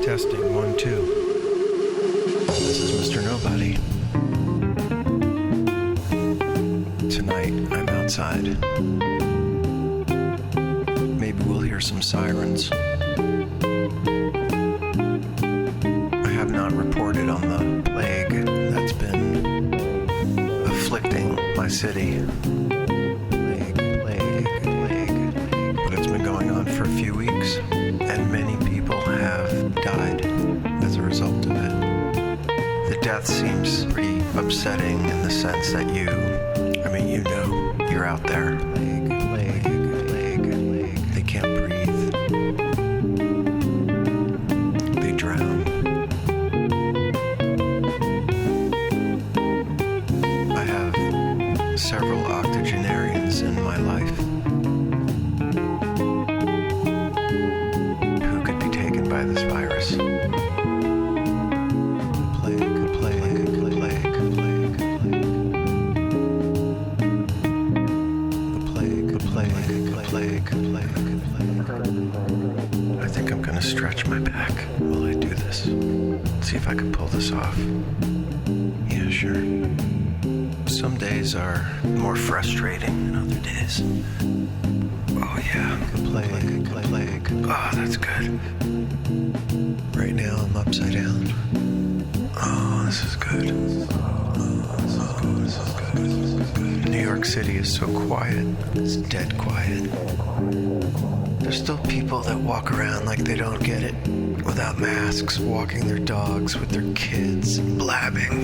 Testing, 1, 2. This is Mr. Nobody. Tonight, I'm outside. Maybe we'll hear some sirens. I have not reported on the plague that's been afflicting my city. Plague. But it's been going on for a few weeks, and many people have died as a result of it. The death seems pretty upsetting in the sense that you're out there. Plague. They can't breathe. They drown. I have several octogenarians in my life who could be taken by this virus. I think I'm gonna stretch my back while I do this. See if I can pull this off. Yeah, sure. Some days are more frustrating than other days. Oh yeah, plague. Oh, that's good. Right now I'm upside down. Oh, this is good. This is good. New York City is so quiet. It's dead quiet. There's still people that walk around like they don't get it, without masks, walking their dogs with their kids, blabbing,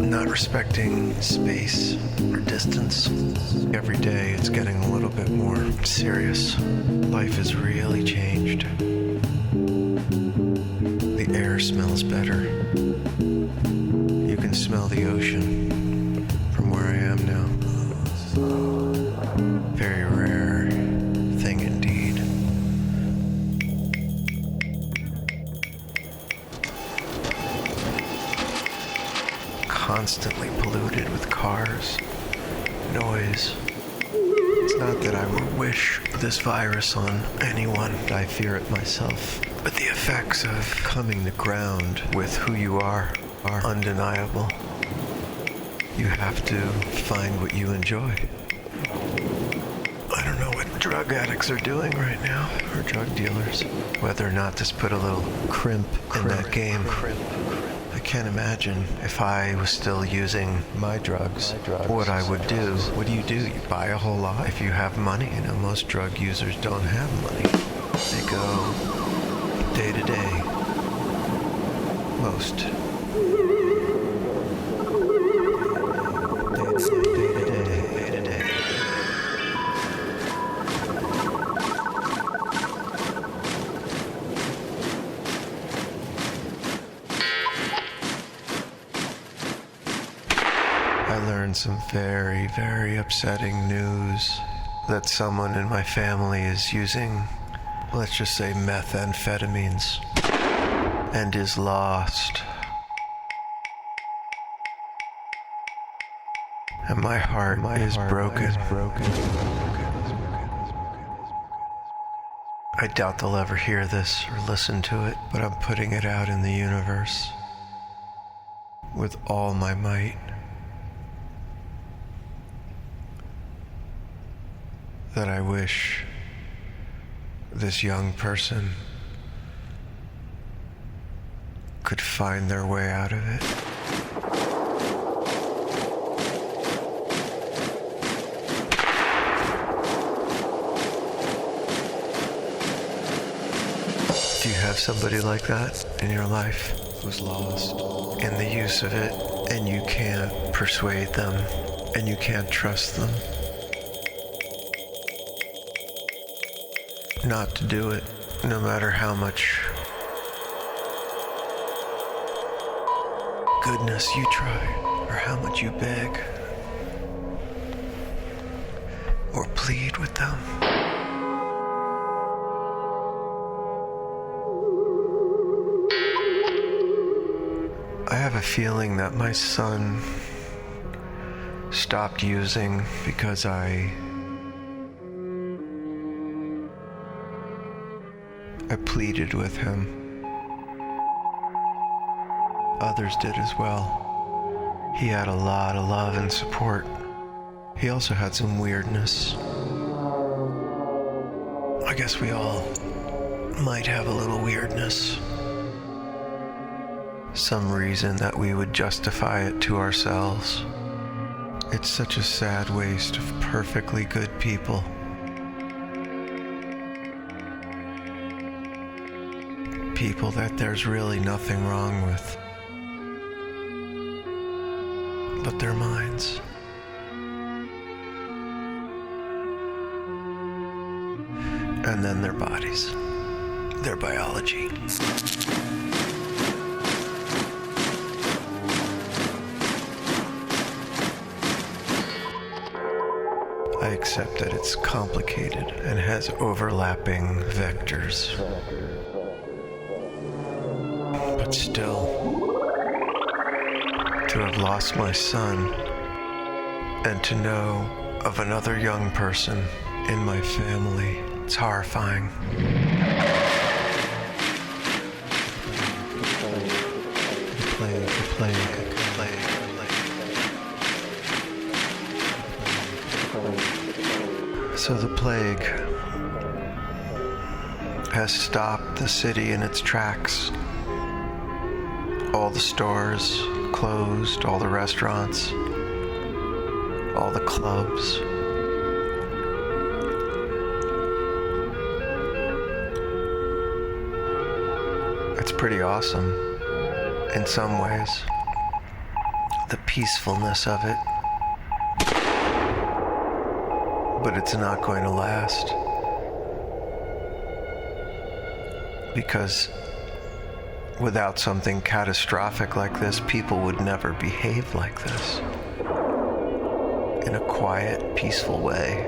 not respecting space or distance. Every day it's getting a little bit more serious. Life has really changed. The air smells better. You can smell the ocean from where I am now. Very rare thing indeed. Constantly polluted with cars, noise. It's not that I would wish this virus on anyone. I fear it myself. But the effects of coming to ground with who you are undeniable. You have to find what you enjoy. I don't know what drug addicts are doing right now, or drug dealers. Whether or not to put a little crimp in that game. I can't imagine if I was still using my drugs, what I would do. What do? You buy a whole lot if you have money. Most drug users don't have money. They go day to day. Most. Day to day. I learned some very, very upsetting news that someone in my family is using, let's just say, methamphetamines and is lost. And my heart is broken. I doubt they'll ever hear this or listen to it, but I'm putting it out in the universe with all my might. That I wish this young person could find their way out of it. Do you have somebody like that in your life who's lost in the use of it, and you can't persuade them, and you can't trust them not to do it, no matter how much goodness you try, or how much you beg or plead with them? I have a feeling that my son stopped using because I I pleaded with him. Others did as well. He had a lot of love and support. He also had some weirdness. I guess we all might have a little weirdness. Some reason that we would justify it to ourselves. It's such a sad waste of perfectly good people. People that there's really nothing wrong with but their minds. And then their bodies, their biology. I accept that it's complicated and has overlapping vectors. But still, to have lost my son and to know of another young person in my family, it's horrifying. The plague. So the plague has stopped the city in its tracks. All the stores closed, all the restaurants, all the clubs. It's pretty awesome in some ways. The peacefulness of it. But it's not going to last. Because without something catastrophic like this, people would never behave like this. In a quiet, peaceful way.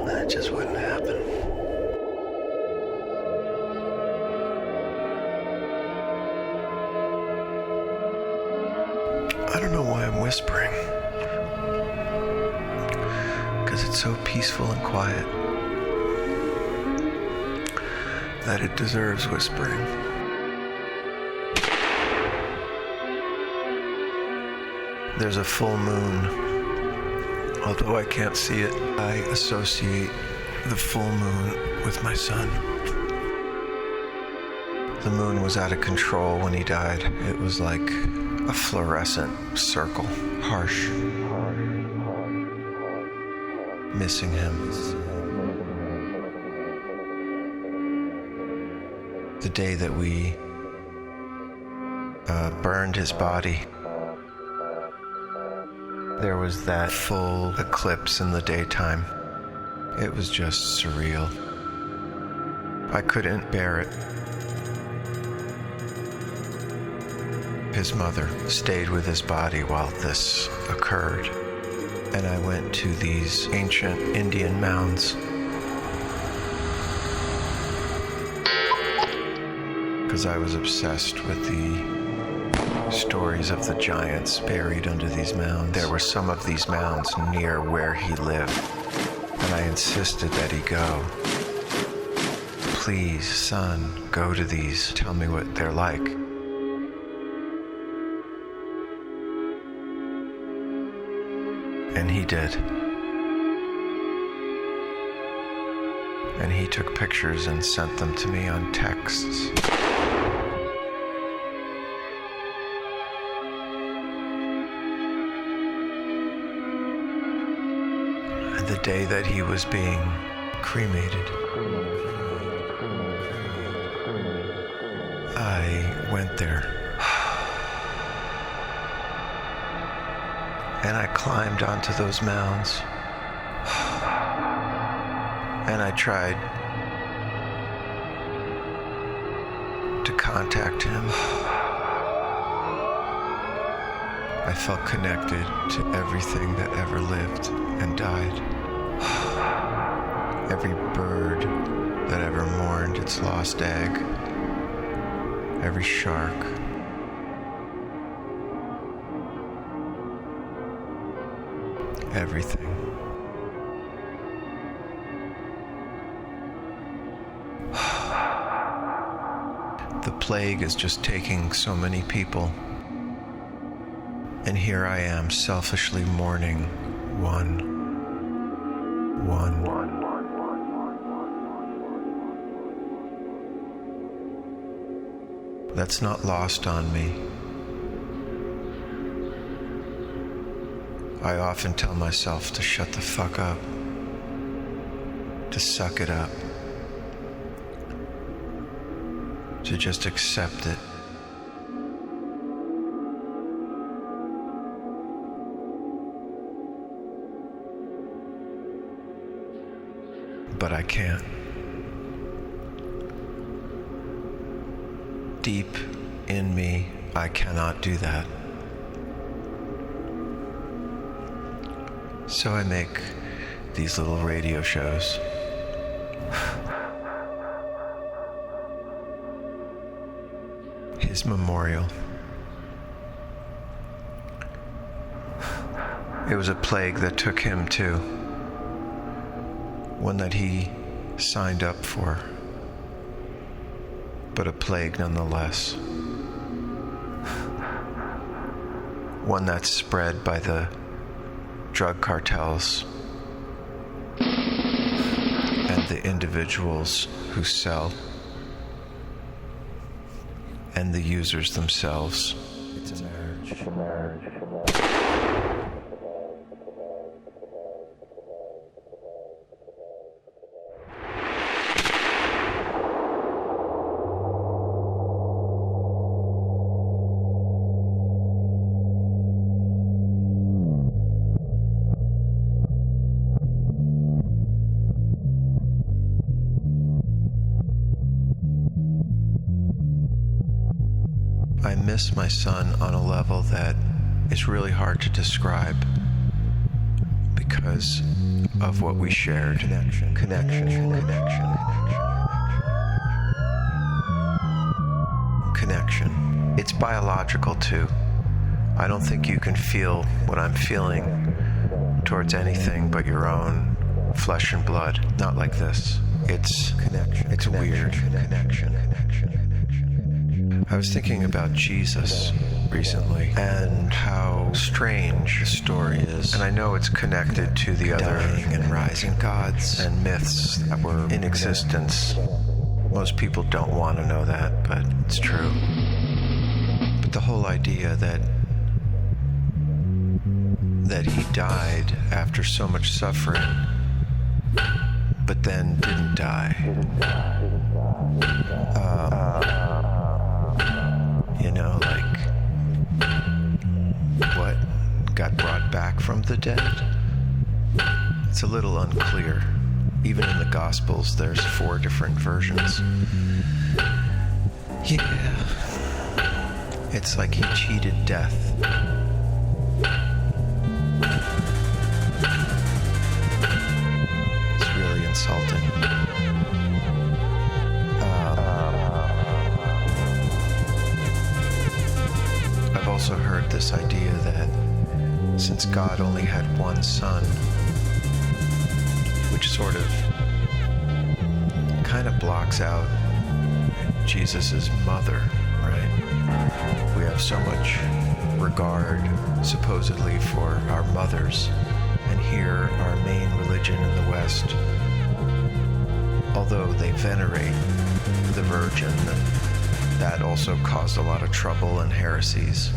That just wouldn't happen. I don't know why I'm whispering. It's so peaceful and quiet that it deserves whispering. There's a full moon. Although I can't see it, I associate the full moon with my son. The moon was out of control when he died. It was like a fluorescent circle, harsh. Missing him. The day that we burned his body, there was that full eclipse in the daytime. It was just surreal. I couldn't bear it. His mother stayed with his body while this occurred. And I went to these ancient Indian mounds. Because I was obsessed with the stories of the giants buried under these mounds. There were some of these mounds near where he lived, and I insisted that he go. Please, son, go to these. Tell me what they're like. And he did. And he took pictures and sent them to me on texts. And the day that he was being cremated, I went there. And I climbed onto those mounds. And I tried to contact him. I felt connected to everything that ever lived and died. Every bird that ever mourned its lost egg. Every shark. Everything. The plague is just taking so many people. And here I am selfishly mourning one. That's not lost on me. I often tell myself to shut the fuck up, to suck it up, to just accept it. But I can't. Deep in me, I cannot do that. So I make these little radio shows. His memorial. It was a plague that took him too. One that he signed up for, but a plague nonetheless. One that's spread by the drug cartels and the individuals who sell and the users themselves. It's a marriage. I miss my son on a level that is really hard to describe because of what we shared. Connection. It's biological too. I don't think you can feel what I'm feeling towards anything but your own flesh and blood. Not like this. It's weird. I was thinking about Jesus recently and how strange the story is. And I know it's connected to the other dying and rising gods and myths that were in existence. Most people don't want to know that, but it's true. But the whole idea that he died after so much suffering, but then didn't die. You know, like, what? Got brought back from the dead? It's a little unclear. Even in the Gospels, there's 4 different versions. Yeah. It's like he cheated death. It's really insulting. I've also heard this idea that since God only had one son, which sort of kind of blocks out Jesus's mother, right? We have so much regard, supposedly, for our mothers, and here, our main religion in the West, although they venerate the Virgin, that also caused a lot of trouble and heresies.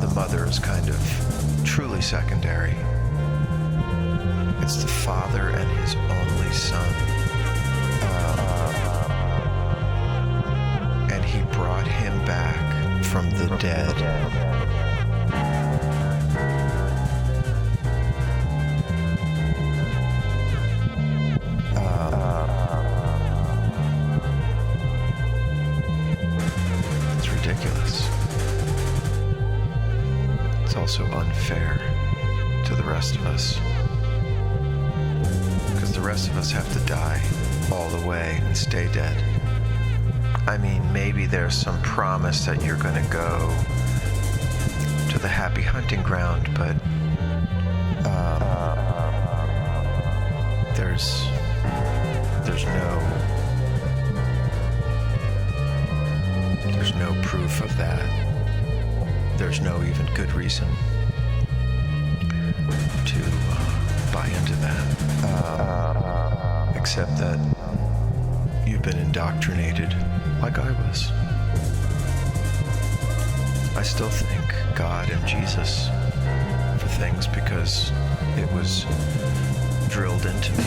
The mother is kind of truly secondary. It's the Father and his only Son. And he brought him back from the dead. It's ridiculous. It's also unfair to the rest of us. Because the rest of us have to die all the way and stay dead. I mean, maybe there's some promise that you're going to go to the happy hunting ground, but there's no there's no even good reason to buy into that, except that you've been indoctrinated like I was. I still thank God and Jesus for things because it was drilled into me.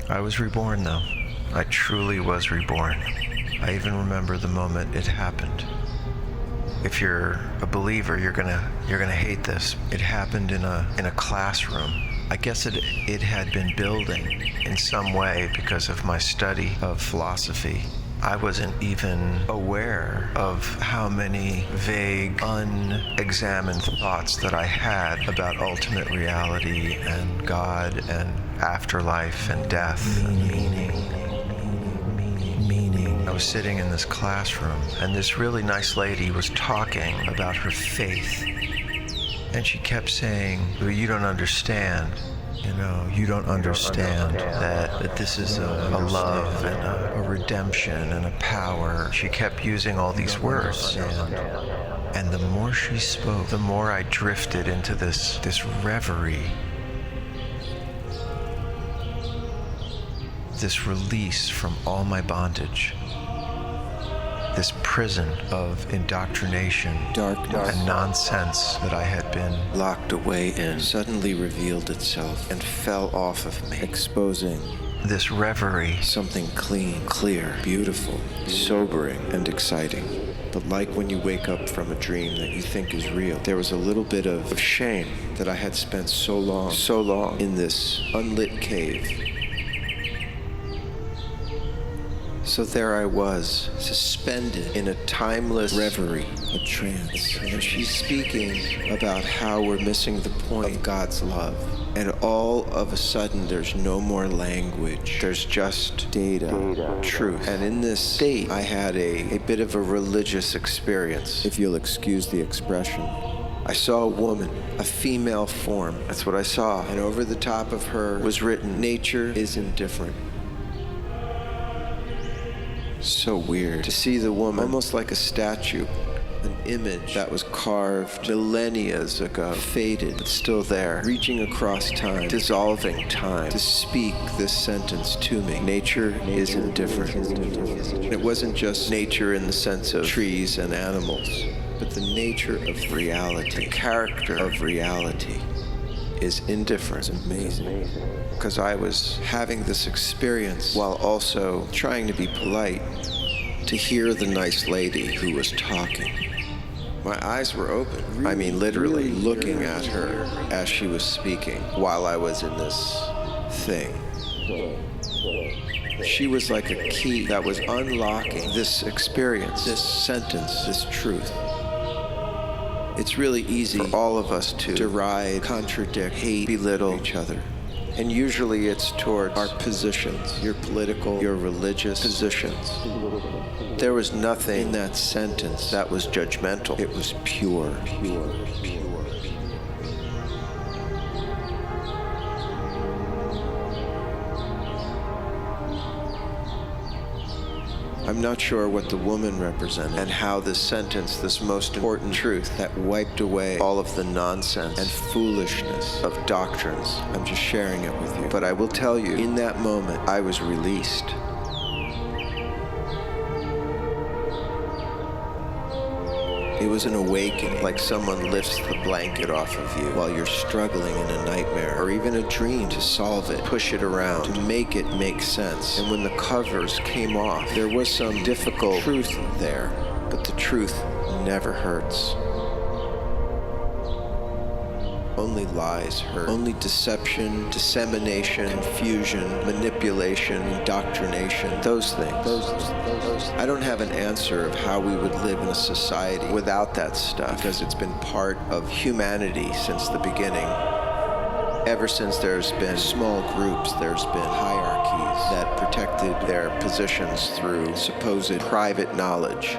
I was reborn, though. I truly was reborn. I even remember the moment it happened. If you're a believer, you're gonna hate this. It happened in a classroom. I guess it had been building in some way because of my study of philosophy. I wasn't even aware of how many vague, unexamined thoughts that I had about ultimate reality and God and afterlife and death and meaning. I was sitting in this classroom, and this really nice lady was talking about her faith. And she kept saying, well, you don't understand. You don't understand that this is a love and a redemption and a power. She kept using all these words. And the more she spoke, the more I drifted into this reverie. This release from all my bondage. This prison of indoctrination, darkness, and nonsense that I had been locked away in suddenly revealed itself and fell off of me, exposing this reverie, something clean, clear, beautiful, sobering, and exciting. But like when you wake up from a dream that you think is real, there was a little bit of shame that I had spent so long in this unlit cave. So there I was, suspended in a timeless reverie, a trance. And she's speaking about how we're missing the point of God's love. And all of a sudden, there's no more language. There's just data, truth. And in this state, I had a bit of a religious experience, if you'll excuse the expression. I saw a woman, a female form. That's what I saw. And over the top of her was written, "Nature is indifferent." So weird to see the woman almost like a statue, an image that was carved millennia ago, faded but still there, reaching across time, dissolving time, to speak this sentence to me: nature is indifferent. And it wasn't just nature in the sense of trees and animals, but the nature of reality, the character of reality is indifferent. It's amazing. Because I was having this experience while also trying to be polite, to hear the nice lady who was talking. My eyes were open. I mean, literally looking at her as she was speaking while I was in this thing. She was like a key that was unlocking this experience, this sentence, this truth. It's really easy for all of us to deride, contradict, hate, belittle each other. And usually it's towards our positions, your political, your religious positions. There was nothing in that sentence that was judgmental. It was pure. I'm not sure what the woman represented and how this sentence, this most important truth that wiped away all of the nonsense and foolishness of doctrines. I'm just sharing it with you. But I will tell you, in that moment, I was released. It was an awakening, like someone lifts the blanket off of you while you're struggling in a nightmare or even a dream, to solve it, push it around, to make it make sense. And when the covers came off, there was some difficult truth there, but the truth never hurts. Only lies hurt. Only deception, dissemination, confusion, manipulation, indoctrination, those things. I don't have an answer of how we would live in a society without that stuff, because it's been part of humanity since the beginning. Ever since there's been small groups, there's been hierarchies that protected their positions through supposed private knowledge.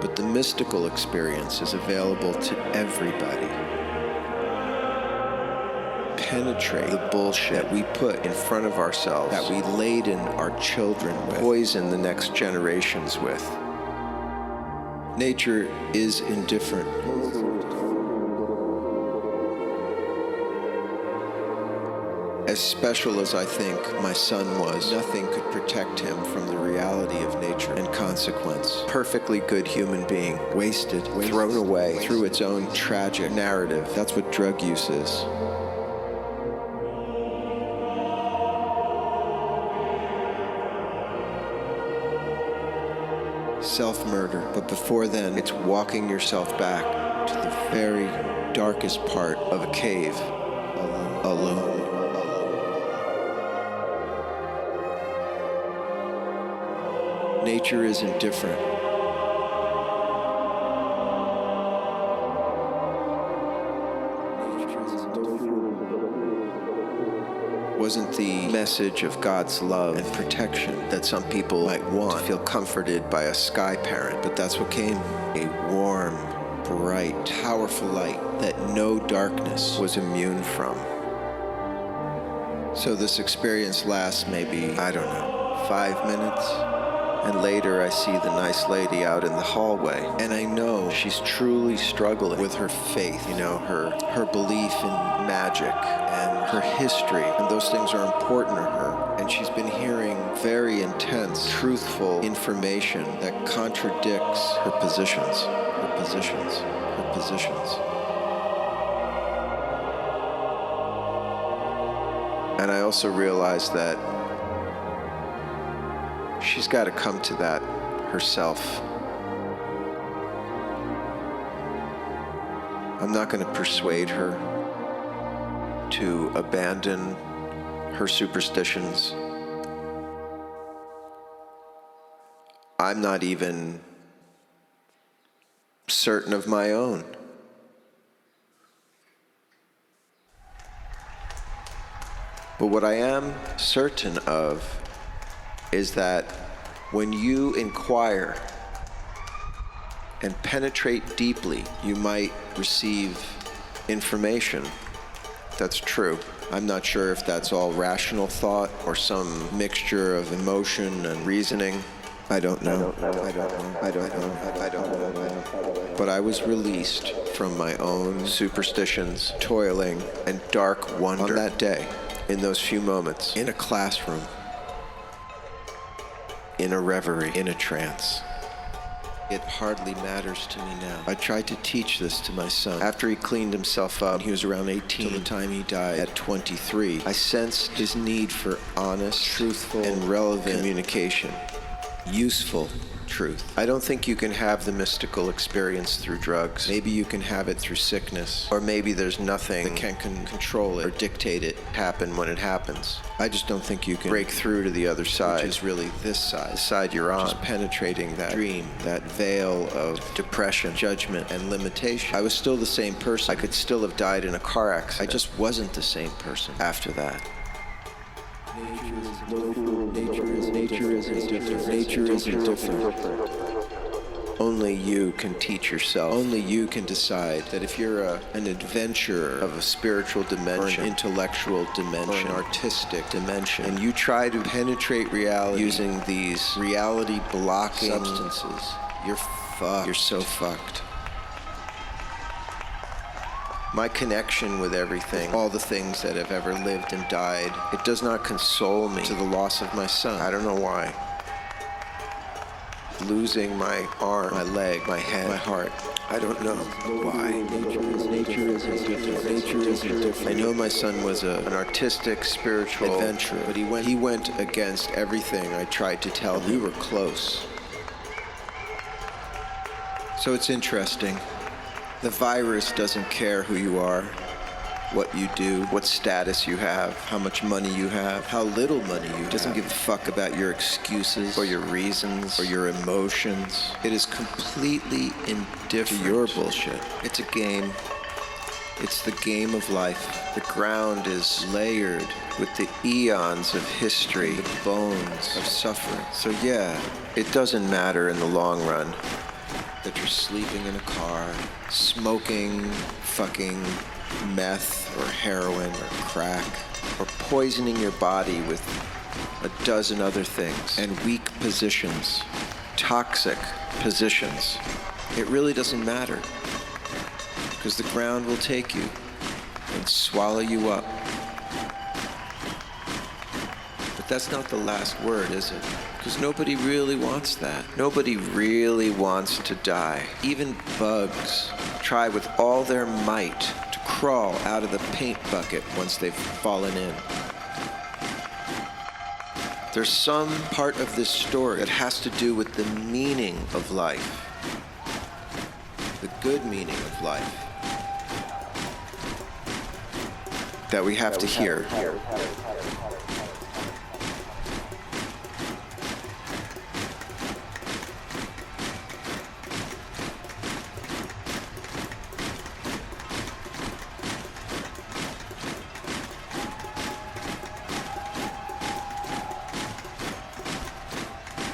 But the mystical experience is available to everybody. penetrate the bullshit that we put in front of ourselves, that we laden our children with, poison the next generations with. Nature is indifferent. As special as I think my son was, nothing could protect him from the reality of nature and consequence. Perfectly good human being, wasted, thrown away through its own tragic narrative. That's what drug use is. Self-murder, but before then, it's walking yourself back to the very darkest part of a cave, alone. Nature is indifferent. Wasn't the message of God's love and protection that some people might want to feel comforted by a sky parent, but that's what came. A warm, bright, powerful light that no darkness was immune from. So this experience lasts maybe, I don't know, 5 minutes. And later I see the nice lady out in the hallway, and I know she's truly struggling with her faith, you know, her belief in magic and her history, and those things are important to her. And she's been hearing very intense, truthful information that contradicts her positions. And I also realized that she's got to come to that herself. I'm not going to persuade her to abandon her superstitions. I'm not even certain of my own. But what I am certain of is that when you inquire and penetrate deeply, you might receive information that's true. I'm not sure if that's all rational thought or some mixture of emotion and reasoning. I don't know. But I was released from my own superstitions, toiling, and dark wonder on that day, in those few moments, in a classroom, in a reverie, in a trance. It hardly matters to me now. I tried to teach this to my son. After he cleaned himself up, he was around 18, till the time he died at 23. I sensed his need for honest, truthful, and relevant communication. Useful truth. I don't think you can have the mystical experience through drugs. Maybe you can have it through sickness. Or maybe there's nothing that can control it or dictate it happen when it happens. I just don't think you can break through to the other side, which is really this side, the side you're on, just penetrating that dream, that veil of depression, judgment, and limitation. I was still the same person. I could still have died in a car accident. I just wasn't the same person after that. Nature is indifferent. Only you can teach yourself. Only you can decide that if you're an adventurer of a spiritual dimension, or an intellectual dimension, or an artistic dimension, and you try to penetrate reality using these reality-blocking substances, you're fucked. You're so fucked. My connection with everything, all the things that have ever lived and died, it does not console me to the loss of my son. I don't know why. Losing my arm, my leg, my head, my heart. I don't know why. Nature is indifferent. I know my son was an artistic, spiritual adventurer, but he went against everything I tried to tell him. We were close. So it's interesting. The virus doesn't care who you are, what you do, what status you have, how much money you have, how little money you have. It doesn't give a fuck about your excuses or your reasons or your emotions. It is completely indifferent to your bullshit. It's a game. It's the game of life. The ground is layered with the eons of history, the bones of suffering. So yeah, it doesn't matter in the long run that you're sleeping in a car, smoking, fucking, meth or heroin or crack, or poisoning your body with a dozen other things, and weak positions, toxic positions. It really doesn't matter, because the ground will take you and swallow you up. But that's not the last word, is it? Because nobody really wants that. Nobody really wants to die. Even bugs try with all their might to crawl out of the paint bucket once they've fallen in. There's some part of this story that has to do with the meaning of life, the good meaning of life, that we have to hear.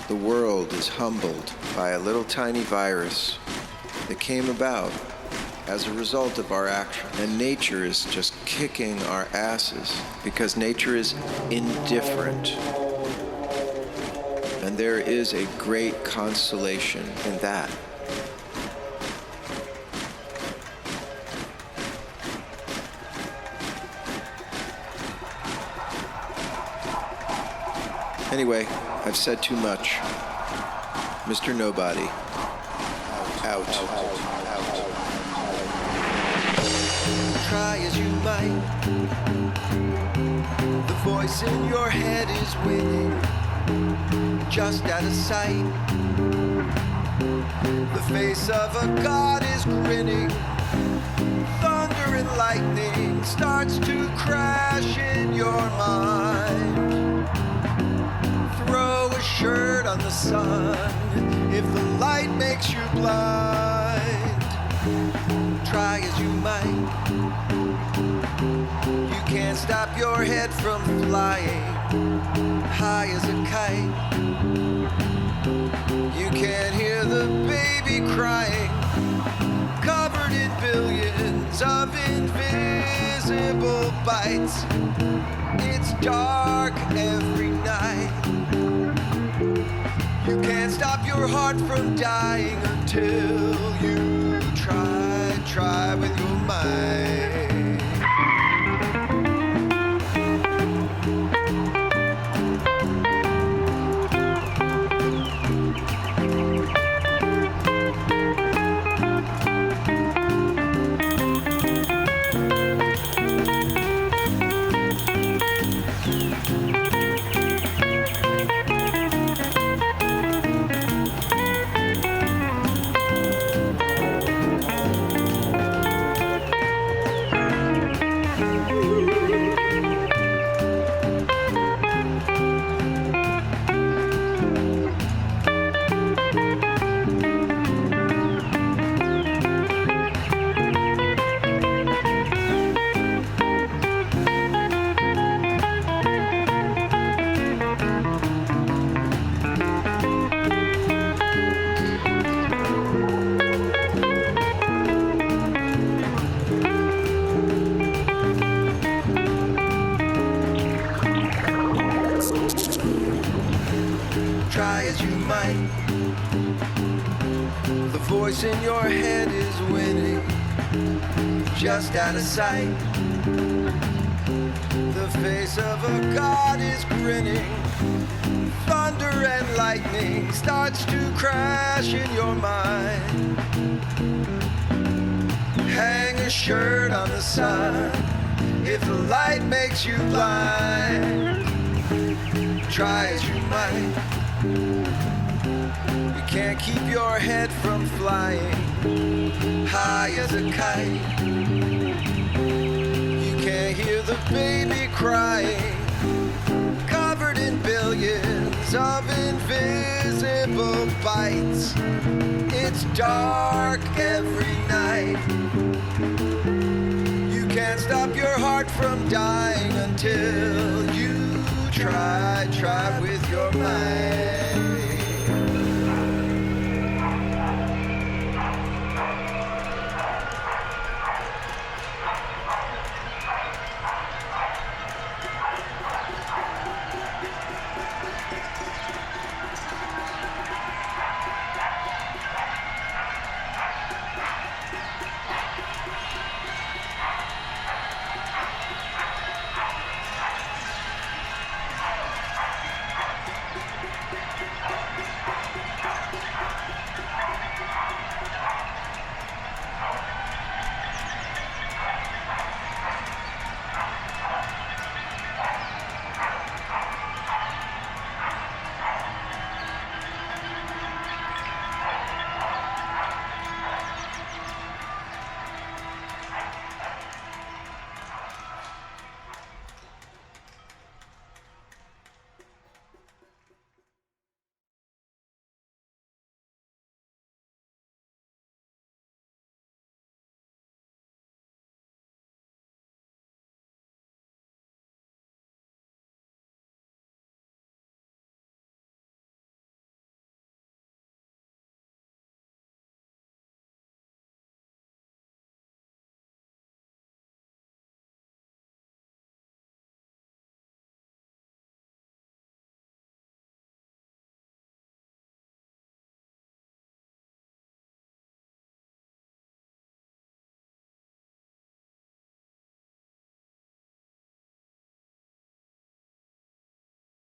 The world is humbled by a little tiny virus that came about as a result of our action. And nature is just kicking our asses because nature is indifferent. And there is a great consolation in that. Anyway, I've said too much. Mr. Nobody. Out. Try as you might. The voice in your head is winning, just out of sight. The face of a god is grinning. Thunder and lightning starts to crash in your mind. Throw a shirt on the sun if the light makes you blind. Try as you might, you can't stop your head from flying high as a kite. You can't hear the baby crying, covered in billions of invisible bites. It's dark every night. You can't stop your heart from dying until you try with your mind. Try as you might, the voice in your head is winning, just out of sight. The face of a god is grinning. Thunder and lightning starts to crash in your mind. Hang a shirt on the sun if the light makes you blind. Try as you might, you can't keep your head from flying high as a kite. You can't hear the baby crying, covered in billions of invisible bites. It's dark every night. You can't stop your heart from dying until you try with